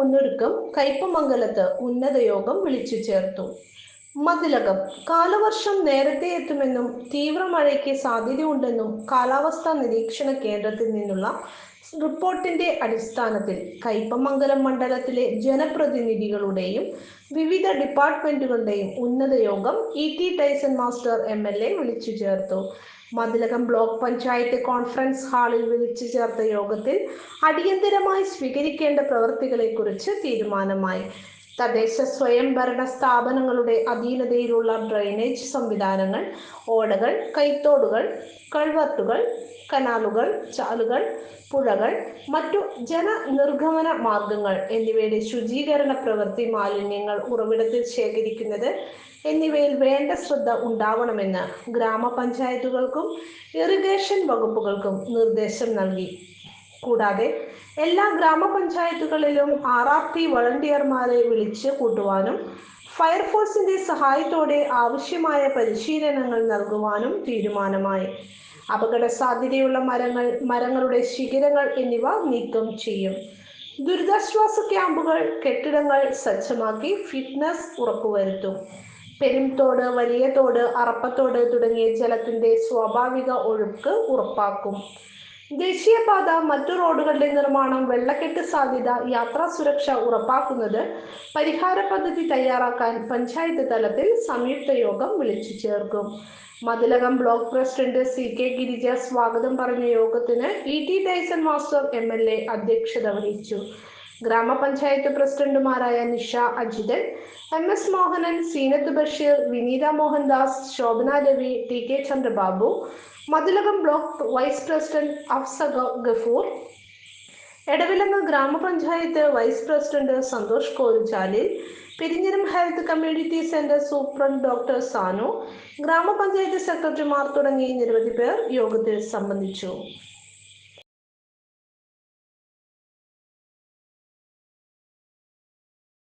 മുന്നൊരുക്കം കയ്പമംഗലത്ത് ഉന്നത യോഗം വിളിച്ചു ചേർത്തു. മതിലകം കാലവർഷം നേരത്തെ എത്തുമെന്നും തീവ്ര മഴയ്ക്ക് സാധ്യതയുണ്ടെന്നും കാലാവസ്ഥാ നിരീക്ഷണ കേന്ദ്രത്തിൽ നിന്നുള്ള റിപ്പോർട്ടിന്റെ അടിസ്ഥാനത്തിൽ കയ്പമംഗലം മണ്ഡലത്തിലെ ജനപ്രതിനിധികളുടെയും വിവിധ ഡിപ്പാർട്ട്മെന്റുകളുടെയും ഉന്നത യോഗം ടി ടൈസൺ മാസ്റ്റർ MLA വിളിച്ചു ചേർത്തു. മതിലകം ബ്ലോക്ക് പഞ്ചായത്ത് കോൺഫറൻസ് ഹാളിൽ വിളിച്ചു ചേർത്ത യോഗത്തിൽ അടിയന്തരമായി സ്വീകരിക്കേണ്ട പ്രവൃത്തികളെക്കുറിച്ച് തീരുമാനമായി. തദ്ദേശ സ്വയംഭരണ സ്ഥാപനങ്ങളുടെ അധീനതയിലുള്ള ഡ്രെയിനേജ് സംവിധാനങ്ങൾ, ഓടകൾ, കൈത്തോടുകൾ, കൾവർട്ടുകൾ, കനാലുകൾ, ചാലുകൾ, പുഴകൾ, മറ്റു ജലനിർഗമന മാർഗങ്ങൾ എന്നിവയുടെ ശുചീകരണ പ്രവൃത്തി, മാലിന്യങ്ങൾ ഉറവിടത്തിൽ ശേഖരിക്കുന്നത് എന്നിവയിൽ വേണ്ട ശ്രദ്ധ ഉണ്ടാവണമെന്ന് ഗ്രാമപഞ്ചായത്തുകൾക്കും ഇറിഗേഷൻ വകുപ്പുകൾക്കും നിർദ്ദേശം നൽകി. കൂടാതെ എല്ലാ ഗ്രാമപഞ്ചായത്തുകളിലും RRT വളണ്ടിയർമാരെ വിളിച്ച് കൂട്ടുവാനും ഫയർഫോഴ്സിന്റെ സഹായത്തോടെ ആവശ്യമായ പരിശീലനങ്ങൾ നൽകുവാനും തീരുമാനമായി. അപകട സാധ്യതയുള്ള മരങ്ങളുടെ ശിഖരങ്ങൾ എന്നിവ നീക്കം ചെയ്യും. ദുരിതാശ്വാസ ക്യാമ്പുകൾ, കെട്ടിടങ്ങൾ സജ്ജമാക്കി ഫിറ്റ്നസ് ഉറപ്പുവരുത്തും. പെരുംതോട്, വലിയ തോട്, അറപ്പത്തോട് തുടങ്ങിയ ജലത്തിന്റെ സ്വാഭാവിക ഒഴുക്ക് ഉറപ്പാക്കും. ദേശീയപാത, മറ്റു റോഡുകളുടെ നിർമ്മാണം, വെള്ളക്കെട്ട് സാധ്യത, യാത്രാ സുരക്ഷ ഉറപ്പാക്കുന്നത് പരിഹാര പദ്ധതി തയ്യാറാക്കാൻ പഞ്ചായത്ത് തലത്തിൽ സംയുക്ത യോഗം വിളിച്ചു ചേർക്കും. Mathilakam block president CK Girija സ്വാഗതം പറഞ്ഞ യോഗത്തിന് ടി ടൈസൺ മാസ്റ്റർ MLA അധ്യക്ഷത വഹിച്ചു. ഗ്രാമപഞ്ചായത്ത് പ്രസിഡന്റുമാരായ Nisha Ajithan, MS Mohanan, Seenath Basheer, Vineetha Mohandas, Shobhana Ravi, TK Chandrababu, Mathilakam block vice president Afsa Gafoor, Edavilangu grama panchayat vice president Santhosh Koruchalil, Perinjanam health community centre superintendent doctor Sanu, grama panchayat സെക്രട്ടറിമാർ തുടങ്ങി നിരവധി പേർ യോഗത്തിൽ സംബന്ധിച്ചു.